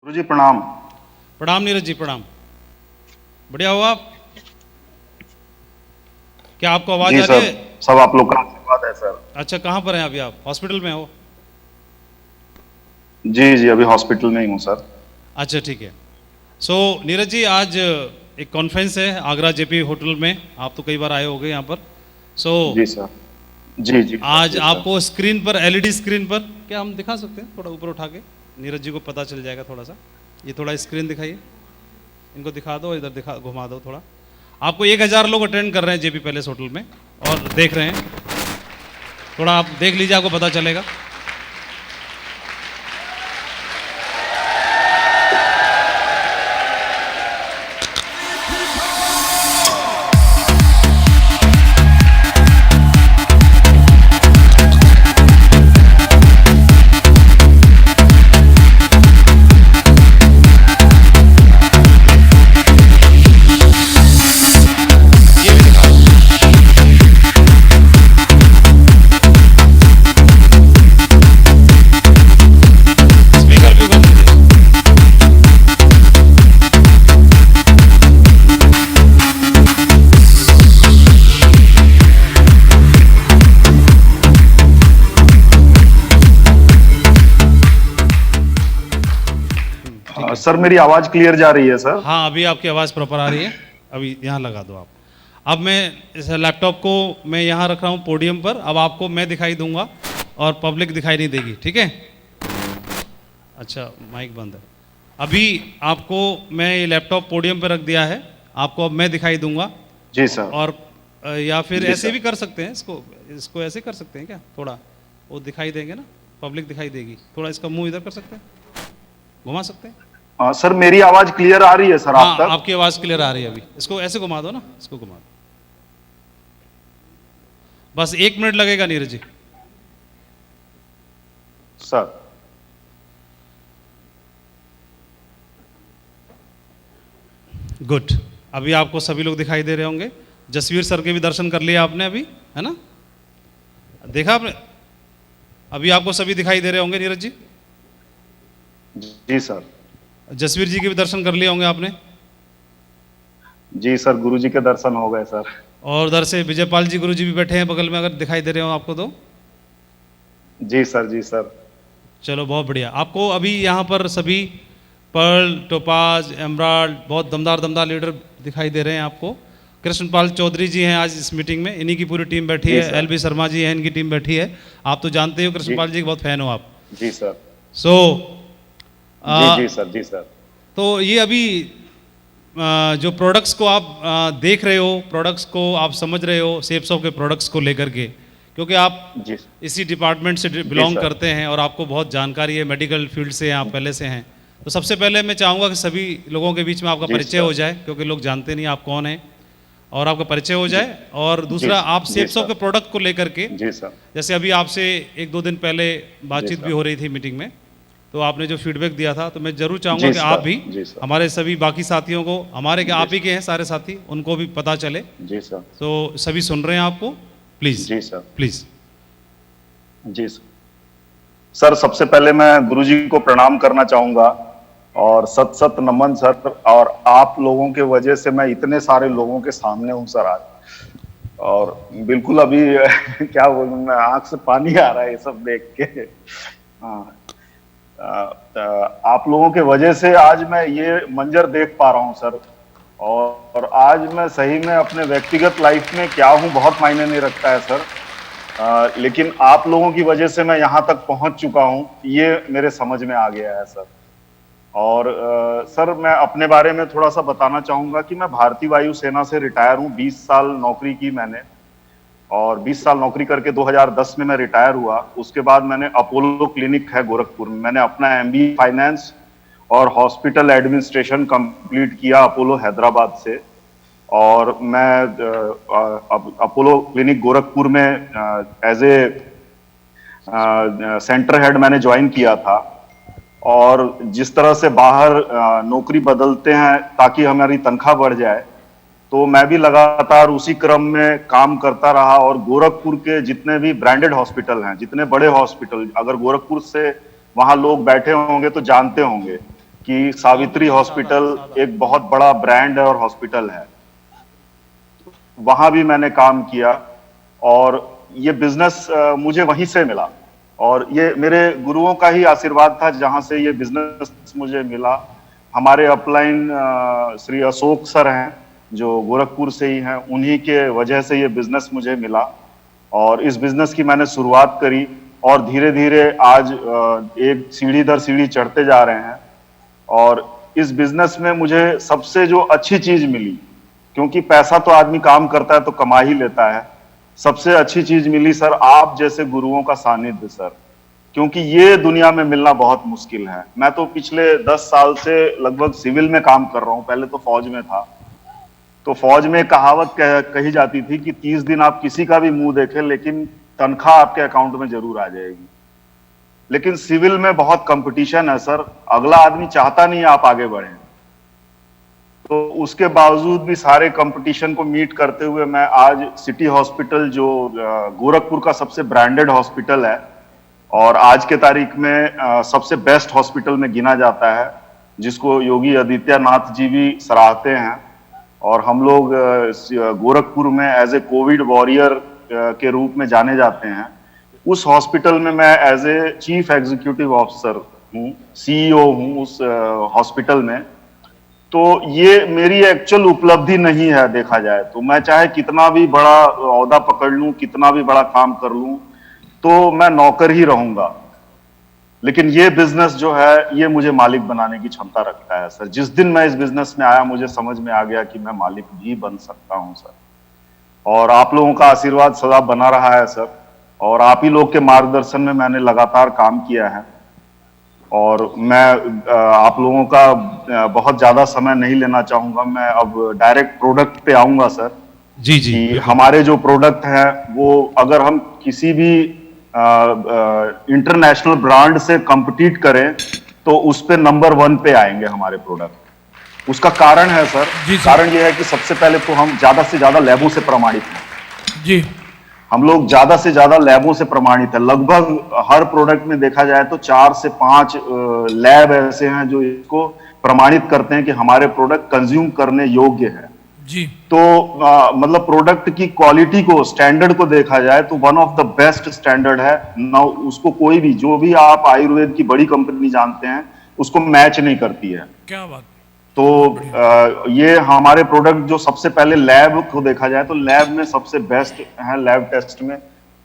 गुरु जी प्रणाम। प्रणाम नीरज जी, प्रणाम। बढ़िया हो आप? क्या आपको आवाज जी आ रही सर, है? सब आप लोग का आशीर्वाद है सर। अच्छा, कहाँ पर हैं अभी आप? हॉस्पिटल में हो? जी जी, अभी हॉस्पिटल में ही हूँ सर। अच्छा, ठीक है। सो नीरज जी, आज एक कॉन्फ्रेंस है आगरा जेपी होटल में। आप तो कई बार आए होंगे यहाँ पर। सो जी सर। जी जी सर, आज जी सर। आपको स्क्रीन पर, एलईडी स्क्रीन पर, क्या हम दिखा सकते हैं? थोड़ा ऊपर उठा के नीरज जी को पता चल जाएगा थोड़ा सा। ये थोड़ा स्क्रीन दिखाइए, इनको दिखा दो, इधर दिखा, घुमा दो थोड़ा। आपको 1000 लोग अटेंड कर रहे हैं जेपी पैलेस होटल में और देख रहे हैं। थोड़ा आप देख लीजिए, आपको पता चलेगा। ये भी दिखा दो। स्पीकर भी बंद कीजिए। ठीक है। सर मेरी आवाज क्लियर जा रही है सर? हाँ, अभी आपकी आवाज़ प्रॉपर आ रही है। अभी यहाँ लगा दो आप। अब मैं इस लैपटॉप को मैं यहाँ रख रहा हूँ पोडियम पर। अब आपको मैं दिखाई दूंगा और पब्लिक दिखाई नहीं देगी, ठीक है? अच्छा, माइक बंद है। अभी आपको मैं ये लैपटॉप पोडियम पर रख दिया है। आपको अब मैं दिखाई दूंगा। जी सर। और या फिर जी ऐसे सर। भी कर सकते हैं, इसको इसको ऐसे कर सकते हैं क्या? थोड़ा वो दिखाई देंगे ना, पब्लिक दिखाई देगी। थोड़ा इसका मुंह इधर कर सकते हैं, घुमा सकते हैं। सर मेरी आवाज क्लियर आ रही है सर आप हाँ, तक? आपकी आवाज़ क्लियर आ रही है अभी। इसको ऐसे घुमा दो ना, इसको घुमा दो। बस 1 मिनट लगेगा नीरज जी। Sir good. अभी आपको सभी लोग दिखाई दे रहे होंगे। जसवीर सर के भी दर्शन कर लिए आपने अभी, है ना? देखा आपने? अभी आपको सभी दिखाई दे रहे होंगे नीरज जी। जी सर। जसवीर जी के भी दर्शन कर लिए होंगे आपने। जी सर, गुरु जी के दर्शन हो गए सर। और उधर से विजयपाल जी गुरु जी भी बैठे हैं बगल में, अगर दिखाई दे रहे हो आपको तो। जी सर, जी सर। चलो, बहुत बढ़िया। आपको अभी यहाँ पर सभी पर्ल, टोपाज, एमराल्ड, बहुत दमदार दमदार लीडर दिखाई दे रहे हैं आपको। कृष्णपाल चौधरी जी हैं आज इस मीटिंग में, इन्हीं की पूरी टीम बैठी जी है। सर। एलबी शर्मा जी हैं, इनकी टीम बैठी है। आप तो जानते हो जी कृष्णपाल जी के बहुत फैन हो आप। जी सर। सो जी जी सर, जी सर। तो ये अभी जो प्रोडक्ट्स को आप देख रहे हो, प्रोडक्ट्स को आप समझ रहे हो, सेप्सो के प्रोडक्ट्स को लेकर के, क्योंकि आप जी इसी डिपार्टमेंट से जी बिलोंग सर। करते हैं और आपको बहुत जानकारी है, मेडिकल फील्ड से हैं आप पहले से हैं। तो सबसे पहले मैं चाहूँगा कि सभी लोगों के बीच में आपका जी परिचय सर। हो जाए, क्योंकि लोग जानते नहीं आप कौन हैं, और आपका परिचय हो जाए। और जी दूसरा, आप जी सेप्सो सर। के प्रोडक्ट को लेकर के, जी सर। जैसे अभी आपसे 1-2 दिन पहले जी बातचीत भी सर। हो रही थी मीटिंग में, तो आपने जो फीडबैक दिया था, तो मैं जरूर चाहूँगा जी कि आप सर। भी जी सर। हमारे सभी बाकी साथियों को, हमारे क्या जी आप ही के हैं सारे साथी, उनको भी पता चले। जी सर। तो सभी सुन रहे हैं आपको, प्लीज़ जी सर। प्लीज़। जी सर। सर सबसे पहले मैं गुरुजी को प्रणाम करना चाहूंगा और सत सत नमन सर। और आप लोगों के वजह से मैं इतने सारे लोगों के सामने हूं सर आज। और बिल्कुल अभी क्या बोलूं मैं, आंख से पानी आ रहा है ये सब देख के। हाँ, आप लोगों के वजह से आज मैं ये मंजर देख पा रहा हूं सर। और आज मैं सही में अपने व्यक्तिगत लाइफ में क्या हूं बहुत मायने नहीं रखता है सर। लेकिन आप लोगों की वजह से मैं यहाँ तक पहुंच चुका हूँ, ये मेरे समझ में आ गया है सर। और सर मैं अपने बारे में थोड़ा सा बताना चाहूंगा कि मैं भारतीय वायुसेना से रिटायर हूँ। 20 साल नौकरी की मैंने, और 20 साल नौकरी करके 2010 में मैं रिटायर हुआ। उसके बाद मैंने अपोलो क्लिनिक है गोरखपुर में, मैंने अपना MBA फाइनेंस और हॉस्पिटल एडमिनिस्ट्रेशन कंप्लीट किया अपोलो हैदराबाद से। और मैं अब अपोलो क्लिनिक गोरखपुर में एज ए सेंटर हेड मैंने ज्वाइन किया था। और जिस तरह से बाहर नौकरी बदलते हैं ताकि हमारी तनख्वाह बढ़ जाए, तो मैं भी लगातार उसी क्रम में काम करता रहा। और गोरखपुर के जितने भी ब्रांडेड हॉस्पिटल हैं, जितने बड़े हॉस्पिटल, अगर गोरखपुर से वहां लोग बैठे होंगे तो जानते होंगे कि सावित्री हॉस्पिटल एक बहुत बड़ा ब्रांड है और हॉस्पिटल है, वहां भी मैंने काम किया और ये बिजनेस मुझे वहीं से मिला और ये मेरे गुरुओं का ही आशीर्वाद था जहां से ये बिजनेस मुझे मिला। हमारे अपलाइन श्री अशोक सर हैं जो गोरखपुर से ही हैं, उन्हीं के वजह से ये बिजनेस मुझे मिला और इस बिजनेस की मैंने शुरुआत करी और धीरे धीरे आज एक सीढ़ी दर सीढ़ी चढ़ते जा रहे हैं। और इस बिजनेस में मुझे सबसे जो अच्छी चीज मिली, क्योंकि पैसा तो आदमी काम करता है तो कमा ही लेता है, सबसे अच्छी चीज मिली सर आप जैसे गुरुओं का सानिध्य सर, क्योंकि ये दुनिया में मिलना बहुत मुश्किल है। मैं तो पिछले 10 साल से लगभग सिविल में काम कर रहा हूं, पहले तो फौज में था। तो फौज में कहावत कही जाती थी कि 30 दिन आप किसी का भी मुंह देखें लेकिन तनख्वाह आपके अकाउंट में जरूर आ जाएगी। लेकिन सिविल में बहुत कंपटीशन है सर, अगला आदमी चाहता नहीं आप आगे बढ़ें। तो उसके बावजूद भी सारे कंपटीशन को मीट करते हुए मैं आज सिटी हॉस्पिटल जो गोरखपुर का सबसे ब्रांडेड हॉस्पिटल है और आज के तारीख में सबसे बेस्ट हॉस्पिटल में गिना जाता है, जिसको योगी आदित्यनाथ जी भी सराहते हैं। और हम लोग गोरखपुर में एज ए कोविड वॉरियर के रूप में जाने जाते हैं। उस हॉस्पिटल में मैं as a chief executive officer हूँ, सीईओ हूँ उस हॉस्पिटल में। तो ये मेरी एक्चुअल उपलब्धि नहीं है देखा जाए तो, मैं चाहे कितना भी बड़ा ओहदा पकड़ लूं, कितना भी बड़ा काम कर लूं, तो मैं नौकर ही रहूंगा। लेकिन ये बिजनेस जो है ये मुझे मालिक बनाने की क्षमता रखता है सर। जिस दिन मैं इस बिजनेस में आया मुझे समझ में आ गया कि मैं मालिक भी बन सकता हूं सर। और आप लोगों का आशीर्वाद सदा बना रहा है सर, और आप ही लोग के मार्गदर्शन में मैंने लगातार काम किया है। और मैं आप लोगों का बहुत ज्यादा समय नहीं लेना चाहूंगा, मैं अब डायरेक्ट प्रोडक्ट पे आऊंगा सर। जी जी, कि हमारे जो प्रोडक्ट हैं वो अगर हम किसी भी इंटरनेशनल ब्रांड से compete करें तो उस पे नंबर 1 पे आएंगे हमारे प्रोडक्ट। उसका कारण है सर, कारण ये है कि सबसे पहले तो हम ज्यादा से ज्यादा लैबों से प्रमाणित हैं जी। हम लोग ज्यादा से ज्यादा लैबों से प्रमाणित है। लगभग हर प्रोडक्ट में देखा जाए तो 4 से 5 लैब ऐसे हैं जो इसको प्रमाणित करते हैं कि हमारे प्रोडक्ट कंज्यूम करने योग्य है जी। तो मतलब प्रोडक्ट की क्वालिटी को, स्टैंडर्ड को देखा जाए तो one of the best standard है ना। उसको कोई भी, जो भी आप आयुर्वेद की बड़ी कंपनी जानते हैं, उसको मैच नहीं करती है। क्या बात। तो ये हमारे प्रोडक्ट जो सबसे पहले लैब को देखा जाए तो लैब में सबसे बेस्ट है। लैब टेस्ट में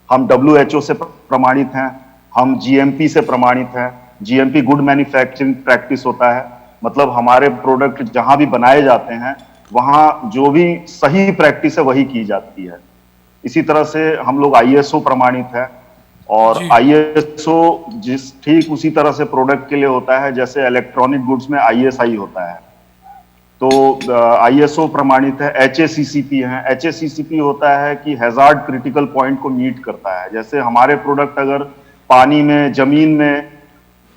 हम WHO से प्रमाणित हैं, हम GMP से प्रमाणित हैं। GMP गुड मैन्युफैक्चरिंग प्रैक्टिस होता है, मतलब हमारे प्रोडक्ट जहां भी बनाए जाते हैं वहां जो भी सही प्रैक्टिस है वही की जाती है। इसी तरह से हम लोग ISO प्रमाणित है, और ISO जिस ठीक उसी तरह से प्रोडक्ट के लिए होता है जैसे इलेक्ट्रॉनिक गुड्स में ISI होता है। तो ISO प्रमाणित है। HACCP है। HACCP होता है कि हैजार्ड क्रिटिकल पॉइंट को मीट करता है। जैसे हमारे प्रोडक्ट अगर पानी में, जमीन में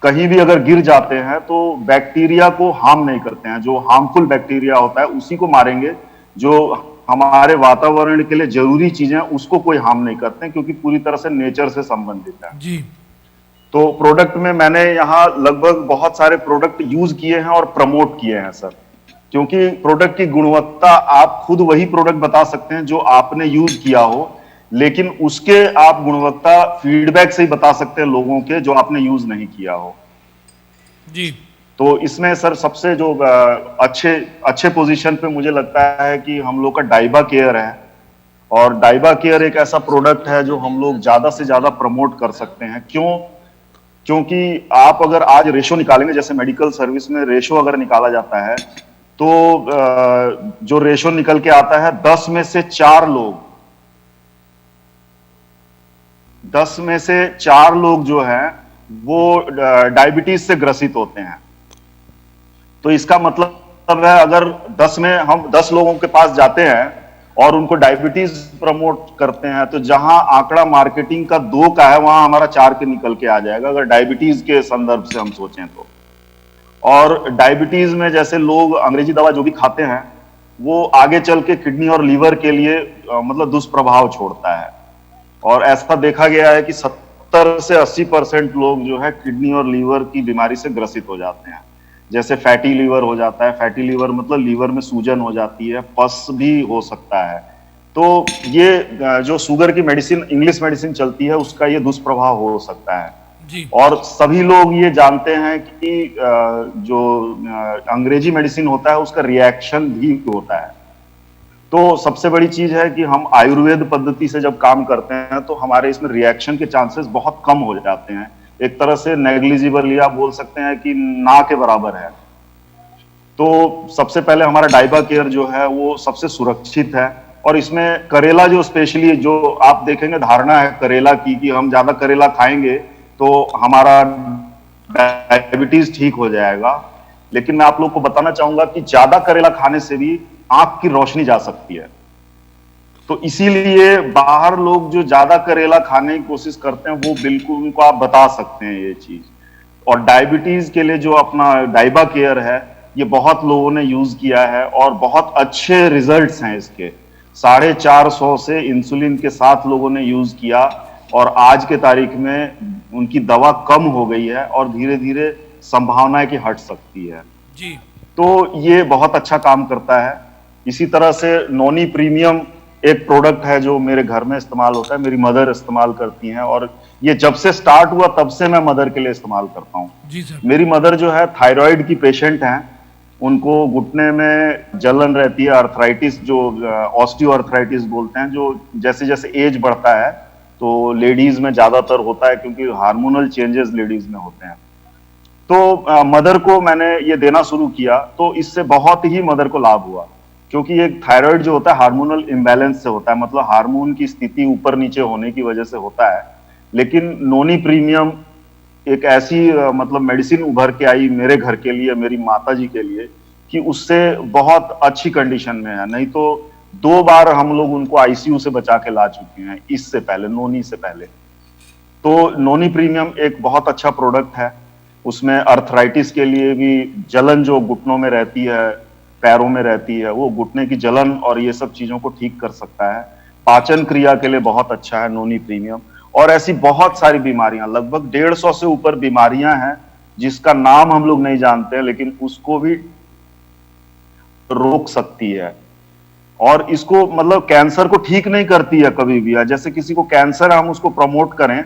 कहीं भी अगर गिर जाते हैं तो बैक्टीरिया को हार्म नहीं करते हैं। जो हार्मफुल बैक्टीरिया होता है उसी को मारेंगे, जो हमारे वातावरण के लिए जरूरी चीजें उसको कोई हार्म नहीं करते हैं, क्योंकि पूरी तरह से नेचर से संबंधित है जी। तो प्रोडक्ट में मैंने यहाँ लगभग बहुत सारे प्रोडक्ट यूज किए हैं और प्रमोट किए हैं सर, क्योंकि प्रोडक्ट की गुणवत्ता आप खुद वही प्रोडक्ट बता सकते हैं जो आपने यूज किया हो, लेकिन उसके आप गुणवत्ता फीडबैक से ही बता सकते हैं लोगों के जो आपने यूज नहीं किया हो जी। तो इसमें सर सबसे जो अच्छे पोजीशन पे मुझे लगता है कि हम लोग का डाइबा केयर है। और डाइबा केयर एक ऐसा प्रोडक्ट है जो हम लोग ज्यादा से ज्यादा प्रमोट कर सकते हैं। क्यों? क्योंकि आप अगर आज रेशो निकालेंगे, जैसे मेडिकल सर्विस में रेशो अगर निकाला जाता है तो जो रेशो निकल के आता है 10 में से 4 लोग, 10 में से 4 लोग जो हैं वो डायबिटीज से ग्रसित होते हैं। तो इसका मतलब है अगर 10 में हम 10 लोगों के पास जाते हैं और उनको डायबिटीज प्रमोट करते हैं तो जहां आंकड़ा मार्केटिंग का 2 का है वहां हमारा 4 के निकल के आ जाएगा, अगर डायबिटीज के संदर्भ से हम सोचें तो। और डायबिटीज में जैसे लोग अंग्रेजी दवा जो भी खाते हैं वो आगे चल के किडनी और लीवर के लिए मतलब दुष्प्रभाव छोड़ता है। और ऐसा देखा गया है कि 70 से 80% लोग जो है किडनी और लीवर की बीमारी से ग्रसित हो जाते हैं। जैसे फैटी लीवर हो जाता है। फैटी लीवर मतलब लीवर में सूजन हो जाती है, पस भी हो सकता है। तो ये जो शुगर की मेडिसिन, इंग्लिश मेडिसिन चलती है, उसका ये दुष्प्रभाव हो सकता है। जी और सभी लोग ये जानते हैं कि जो अंग्रेजी मेडिसिन होता है उसका रिएक्शन भी होता है। तो सबसे बड़ी चीज है कि हम आयुर्वेद पद्धति से जब काम करते हैं तो हमारे इसमें रिएक्शन के चांसेस बहुत कम हो जाते हैं। एक तरह से नेग्लिजिबल, या बोल सकते हैं कि ना के बराबर है। तो सबसे पहले हमारा डाइबा केयर जो है वो सबसे सुरक्षित है। और इसमें करेला जो स्पेशली, जो आप देखेंगे धारणा है करेला की कि हम ज्यादा करेला खाएंगे तो हमारा डायबिटीज ठीक हो जाएगा। लेकिन मैं आप लोग को बताना चाहूंगा कि ज्यादा करेला खाने से भी आंख की रोशनी जा सकती है। तो इसीलिए बाहर लोग जो ज्यादा करेला खाने की कोशिश करते हैं वो बिल्कुल उनको आप बता सकते हैं ये चीज। और डायबिटीज के लिए जो अपना डाइबा केयर है, ये बहुत लोगों ने यूज किया है और बहुत अच्छे रिजल्ट्स हैं इसके। 450 से इंसुलिन के साथ लोगों ने यूज किया और आज के तारीख में उनकी दवा कम हो गई है और धीरे धीरे संभावना है कि हट सकती है। जी तो ये बहुत अच्छा काम करता है। इसी तरह से नोनी प्रीमियम एक प्रोडक्ट है जो मेरे घर में इस्तेमाल होता है, मेरी मदर इस्तेमाल करती हैं और ये जब से स्टार्ट हुआ तब से मैं मदर के लिए इस्तेमाल करता हूँ। जी सर। मेरी मदर जो है थायराइड की पेशेंट हैं, उनको घुटने में जलन रहती है, अर्थराइटिस जो ऑस्टियो अर्थराइटिस बोलते हैं, जो जैसे जैसे एज बढ़ता है तो लेडीज में ज्यादातर होता है क्योंकि हार्मोनल चेंजेस लेडीज में होते हैं। तो मदर को मैंने ये देना शुरू किया तो इससे बहुत ही मदर को लाभ हुआ। क्योंकि एक थायराइड जो होता है हार्मोनल इम्बैलेंस से होता है, मतलब हार्मोन की स्थिति ऊपर नीचे होने की वजह से होता है। लेकिन नोनी प्रीमियम एक ऐसी मतलब मेडिसिन उभर के आई मेरे घर के लिए, मेरी माता जी के लिए, कि उससे बहुत अच्छी कंडीशन में है। नहीं तो 2 बार हम लोग उनको आईसीयू से बचा के ला चुके हैं इससे पहले, नोनी से पहले। तो नोनी प्रीमियम एक बहुत अच्छा प्रोडक्ट है। उसमें अर्थराइटिस के लिए भी, जलन जो घुटनों में रहती है, पैरों में रहती है, वो घुटने की जलन और ये सब चीजों को ठीक कर सकता है। पाचन क्रिया के लिए बहुत अच्छा है नोनी प्रीमियम। और ऐसी बहुत सारी बीमारियां, लगभग 150 से ऊपर बीमारियां हैं जिसका नाम हम लोग नहीं जानते हैं, लेकिन उसको भी रोक सकती है। और इसको मतलब कैंसर को ठीक नहीं करती है कभी भी। जैसे किसी को कैंसर है, हम उसको प्रमोट करें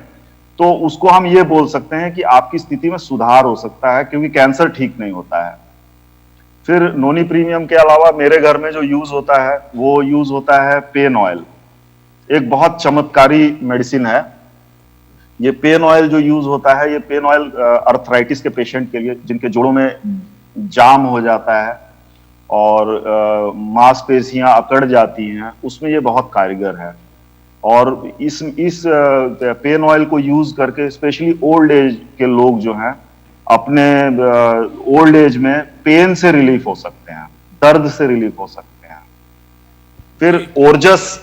तो उसको हम ये बोल सकते हैं कि आपकी स्थिति में सुधार हो सकता है, क्योंकि कैंसर ठीक नहीं होता है। फिर नोनी प्रीमियम के अलावा मेरे घर में जो यूज होता है वो यूज होता है पेन ऑयल। एक बहुत चमत्कारी मेडिसिन है ये पेन ऑयल जो यूज होता है। ये पेन ऑयल अर्थराइटिस के पेशेंट के लिए, जिनके जोड़ों में जाम हो जाता है और मांसपेशियां अकड़ जाती हैं, उसमें ये बहुत कारगर है। और इस पेन ऑयल को यूज करके स्पेशली ओल्ड एज के लोग जो हैं अपने ओल्ड एज में पेन से रिलीफ हो सकते हैं, दर्द से रिलीफ हो सकते हैं। फिर ओरजस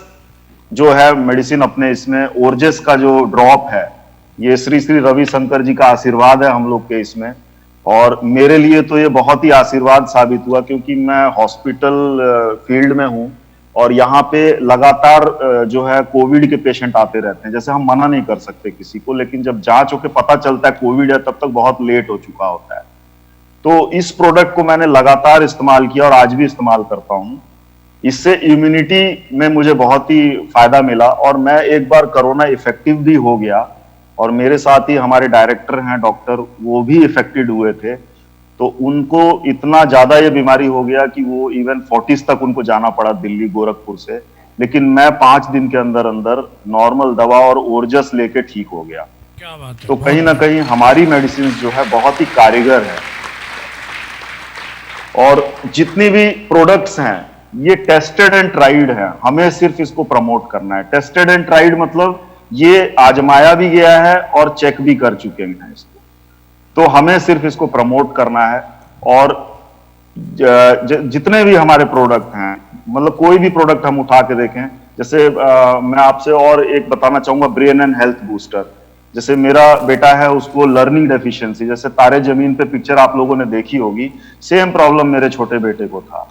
जो है मेडिसिन, अपने इसमें ओरजस का जो ड्रॉप है, ये श्री श्री रविशंकर जी का आशीर्वाद है हम लोग के इसमें। और मेरे लिए तो ये बहुत ही आशीर्वाद साबित हुआ, क्योंकि मैं हॉस्पिटल फील्ड में हूं और यहाँ पे लगातार जो है कोविड के पेशेंट आते रहते हैं। जैसे हम मना नहीं कर सकते किसी को, लेकिन जब जांच होकर पता चलता है कोविड है तब तक बहुत लेट हो चुका होता है। तो इस प्रोडक्ट को मैंने लगातार इस्तेमाल किया और आज भी इस्तेमाल करता हूं। इससे इम्यूनिटी में मुझे बहुत ही फायदा मिला और मैं एक बार कोरोना इफेक्टिव भी हो गया और मेरे साथ ही हमारे डायरेक्टर हैं डॉक्टर, वो भी इफेक्टेड हुए थे। तो उनको इतना ज्यादा ये बीमारी हो गया कि वो इवन 40s तक उनको जाना पड़ा दिल्ली गोरखपुर से। लेकिन मैं 5 दिन के अंदर अंदर नॉर्मल दवा और ओरजस लेके ठीक हो गया। क्या बात है। तो कहीं ना कहीं हमारी मेडिसिन जो है बहुत ही कारगर है। और जितनी भी प्रोडक्ट्स हैं ये टेस्टेड एंड ट्राइड है, हमें सिर्फ इसको प्रमोट करना है। टेस्टेड एंड ट्राइड मतलब ये आजमाया भी गया है और चेक भी कर चुके हैं इसको, तो हमें सिर्फ इसको प्रमोट करना है। और जितने भी हमारे प्रोडक्ट हैं, मतलब कोई भी प्रोडक्ट हम उठा के देखें, जैसे मैं आपसे और एक बताना चाहूंगा, ब्रेन एंड हेल्थ बूस्टर। जैसे मेरा बेटा है, उसको लर्निंग डेफिशिएंसी, जैसे तारे जमीन पे पिक्चर आप लोगों ने देखी होगी, सेम प्रॉब्लम मेरे छोटे बेटे को था।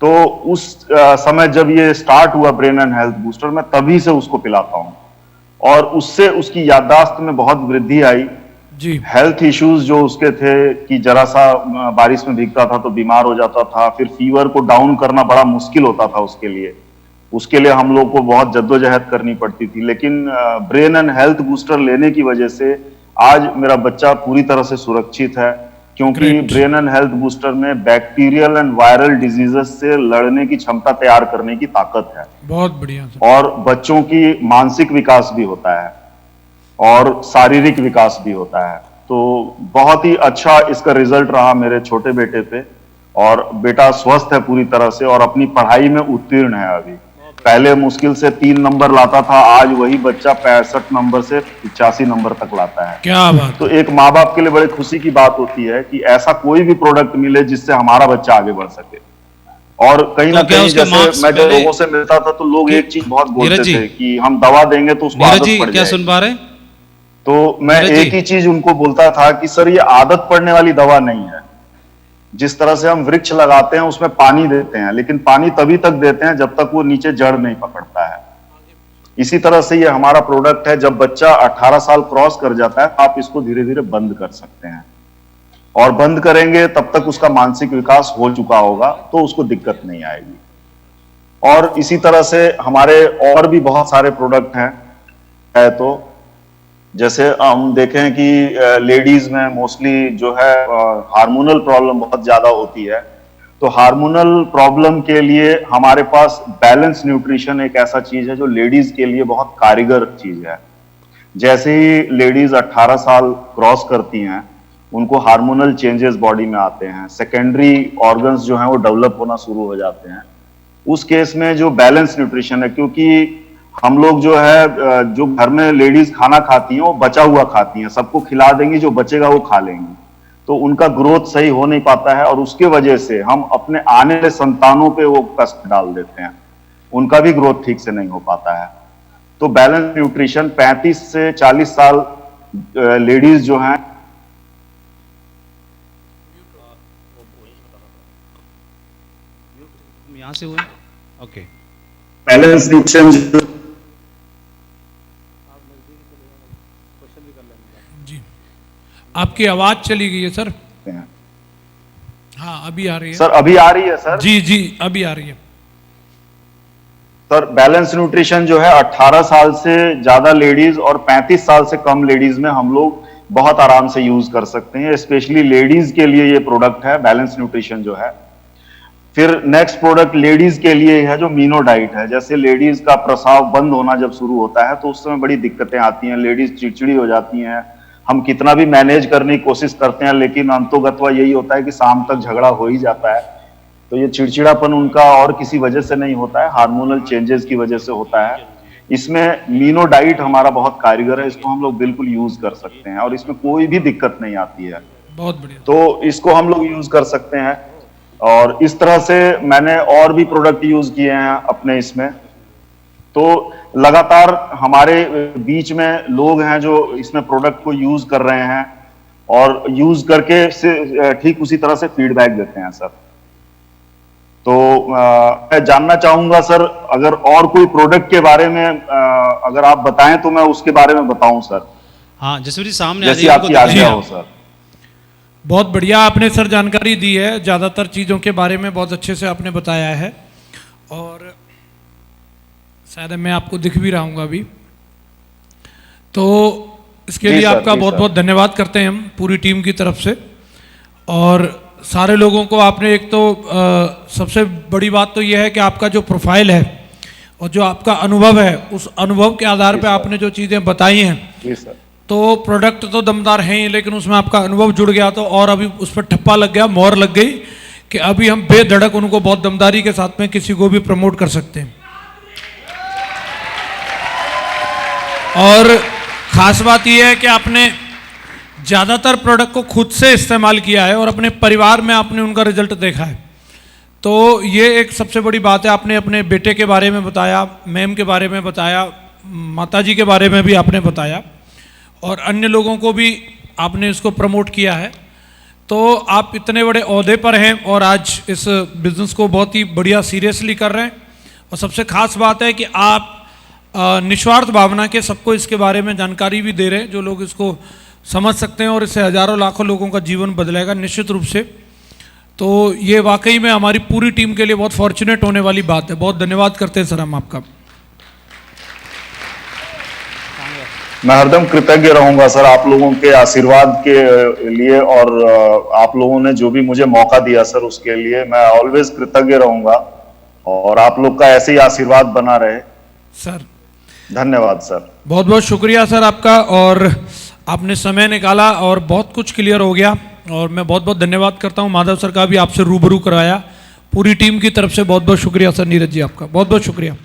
तो उस समय जब ये स्टार्ट हुआ ब्रेन एंड हेल्थ बूस्टर, मैं तभी से उसको पिलाता हूं और उससे उसकी याददाश्त में बहुत वृद्धि आई। जी हेल्थ इश्यूज जो उसके थे कि जरा सा बारिश में भीगता था तो बीमार हो जाता था, फिर फीवर को डाउन करना बड़ा मुश्किल होता था उसके लिए हम लोग को बहुत जद्दोजहद करनी पड़ती थी। लेकिन ब्रेन एंड हेल्थ बूस्टर लेने की वजह से आज मेरा बच्चा पूरी तरह से सुरक्षित है, क्योंकि Great. Brain and health booster में बैक्टीरियल एंड वायरल डिजीजेस से लड़ने की क्षमता तैयार करने की ताकत है, बहुत बढ़िया सर। और बच्चों की मानसिक विकास भी होता है और शारीरिक विकास भी होता है। तो बहुत ही अच्छा इसका रिजल्ट रहा मेरे छोटे बेटे पे, और बेटा स्वस्थ है पूरी तरह से और अपनी पढ़ाई में उत्तीर्ण है। अभी पहले मुश्किल से 3 नंबर लाता था, आज वही बच्चा 65 नंबर से 85 नंबर तक लाता है। क्या बात तो एक माँ बाप के लिए बड़े खुशी की बात होती है कि ऐसा कोई भी प्रोडक्ट मिले जिससे हमारा बच्चा आगे बढ़ सके। और कहीं ना तो क्या कहीं उसके जैसे marks मैं जब पहले- लोगों से मिलता था तो लोग एक चीज बहुत बोलते नीरज जी, थे कि हम दवा देंगे तो उसको नीरज आदत जी पड़ क्या जाएगी। सुन पा रहे हैं? तो मैं नीरज जी। एक ही चीज उनको बोलता था कि सर ये आदत पड़ने वाली दवा नहीं है। जिस तरह से हम वृक्ष लगाते हैं उसमें पानी देते हैं, लेकिन पानी तभी तक देते हैं जब तक वो नीचे जड़ नहीं पकड़ता है। इसी तरह से ये हमारा प्रोडक्ट है, जब बच्चा 18 साल क्रॉस कर जाता है आप इसको धीरे धीरे बंद कर सकते हैं, और बंद करेंगे तब तक उसका मानसिक विकास हो चुका होगा तो उसको दिक्कत नहीं आएगी। और इसी तरह से हमारे और भी बहुत सारे प्रोडक्ट हैं। है तो जैसे हम देखें कि लेडीज में मोस्टली जो है हार्मोनल प्रॉब्लम बहुत ज्यादा होती है, तो हार्मोनल प्रॉब्लम के लिए हमारे पास बैलेंस न्यूट्रिशन एक ऐसा चीज है जो लेडीज के लिए बहुत कारगर चीज है। जैसे ही लेडीज 18 साल क्रॉस करती हैं उनको हार्मोनल चेंजेस बॉडी में आते हैं, सेकेंडरी ऑर्गन्स जो हैं वो डेवलप होना शुरू हो जाते हैं। उस केस में जो बैलेंस न्यूट्रिशन है, क्योंकि हम लोग जो है जो घर में लेडीज खाना खाती हैं वो बचा हुआ खाती हैं, सबको खिला देंगी, जो बचेगा वो खा लेंगी, तो उनका ग्रोथ सही हो नहीं पाता है और उसके वजह से हम अपने आने वाले संतानों पे वो कष्ट डाल देते हैं, उनका भी ग्रोथ ठीक से नहीं हो पाता है। तो बैलेंस न्यूट्रिशन 35 से 40 साल लेडीज जो हैं यहाँ से हुए ओके। बैलेंस न्यूट्रिशन जी आपकी आवाज चली गई है सर। हाँ अभी आ रही है सर अभी आ रही है सर? जी जी अभी आ रही है। सर बैलेंस न्यूट्रिशन जो है 18 साल से ज्यादा लेडीज और 35 साल से कम लेडीज में हम लोग बहुत आराम से यूज कर सकते हैं। स्पेशली लेडीज के लिए ये प्रोडक्ट है बैलेंस न्यूट्रिशन जो है। फिर नेक्स्ट प्रोडक्ट लेडीज के लिए है जो मीनो डाइट है। जैसे लेडीज का प्रसाव बंद होना जब शुरू होता है तो उस समय बड़ी दिक्कतें आती हैं, लेडीज चिड़चिड़ी हो जाती हैं, हम कितना भी मैनेज करने की कोशिश करते हैं लेकिन अंतोगत्वा यही होता है कि शाम तक झगड़ा हो ही जाता है। तो ये चिड़चिड़ापन उनका और किसी वजह से नहीं होता है, हार्मोनल चेंजेस की वजह से होता है। इसमें मीनो डाइट हमारा बहुत कारगर है, इसको हम लोग बिल्कुल यूज कर सकते हैं और इसमें कोई भी दिक्कत नहीं आती है। बहुत बढ़िया। तो इसको हम लोग यूज कर सकते हैं। और इस तरह से मैंने और भी प्रोडक्ट यूज किए हैं अपने इसमें। तो लगातार हमारे बीच में लोग हैं जो इसमें प्रोडक्ट को यूज कर रहे हैं और यूज करके से ठीक उसी तरह से फीडबैक देते हैं सर। तो मैं जानना चाहूंगा सर, अगर और कोई प्रोडक्ट के बारे में अगर आप बताएं तो मैं उसके बारे में बताऊं सर। हाँ जसवीर जी सामने आ जैसी जाइए, आपकी उनको आज्ञा दिखाइए हो आप। सर। बहुत बढ़िया आपने सर जानकारी दी है, ज़्यादातर चीज़ों के बारे में बहुत अच्छे से आपने बताया है और शायद मैं आपको दिख भी रहा हूँ अभी। तो इसके जी लिए सर, आपका जी बहुत सर। बहुत धन्यवाद करते हैं हम पूरी टीम की तरफ से। और सारे लोगों को आपने एक तो सबसे बड़ी बात तो यह है कि आपका जो प्रोफाइल है और जो आपका अनुभव है उस अनुभव के आधार जी पे सर। आपने जो चीज़ें बताई हैं, जी सर। तो प्रोडक्ट तो दमदार हैं ही लेकिन उसमें आपका अनुभव जुड़ गया तो और अभी उस पर ठप्पा लग गया, मोहर लग गई कि अभी हम बेधड़क उनको बहुत दमदारी के साथ में किसी को भी प्रमोट कर सकते हैं। और ख़ास बात यह है कि आपने ज़्यादातर प्रोडक्ट को खुद से इस्तेमाल किया है और अपने परिवार में आपने उनका रिजल्ट देखा है, तो ये एक सबसे बड़ी बात है। आपने अपने बेटे के बारे में बताया, मैम के बारे में बताया, माताजी के बारे में भी आपने बताया और अन्य लोगों को भी आपने इसको प्रमोट किया है। तो आप इतने बड़े ओहदे पर हैं और आज इस बिज़नेस को बहुत ही बढ़िया सीरियसली कर रहे हैं और सबसे ख़ास बात है कि आप निस्वार्थ भावना के सबको इसके बारे में जानकारी भी दे रहे हैं। जो लोग इसको समझ सकते हैं और इससे हज़ारों लाखों लोगों का जीवन बदलेगा निश्चित रूप से। तो ये वाकई में हमारी पूरी टीम के लिए बहुत फॉर्चुनेट होने वाली बात है। बहुत धन्यवाद करते हैं सर हम आपका। मैं हरदम कृतज्ञ रहूंगा सर आप लोगों के आशीर्वाद के लिए, और आप लोगों ने जो भी मुझे मौका दिया सर उसके लिए मैं ऑलवेज कृतज्ञ रहूंगा, और आप लोग का ऐसे ही आशीर्वाद बना रहे सर। धन्यवाद सर। बहुत बहुत शुक्रिया सर आपका, और आपने समय निकाला और बहुत कुछ क्लियर हो गया, और मैं बहुत बहुत धन्यवाद करता हूं माधव सर का भी आपसे रूबरू कराया। पूरी टीम की तरफ से बहुत बहुत शुक्रिया सर नीरज जी आपका, बहुत बहुत शुक्रिया।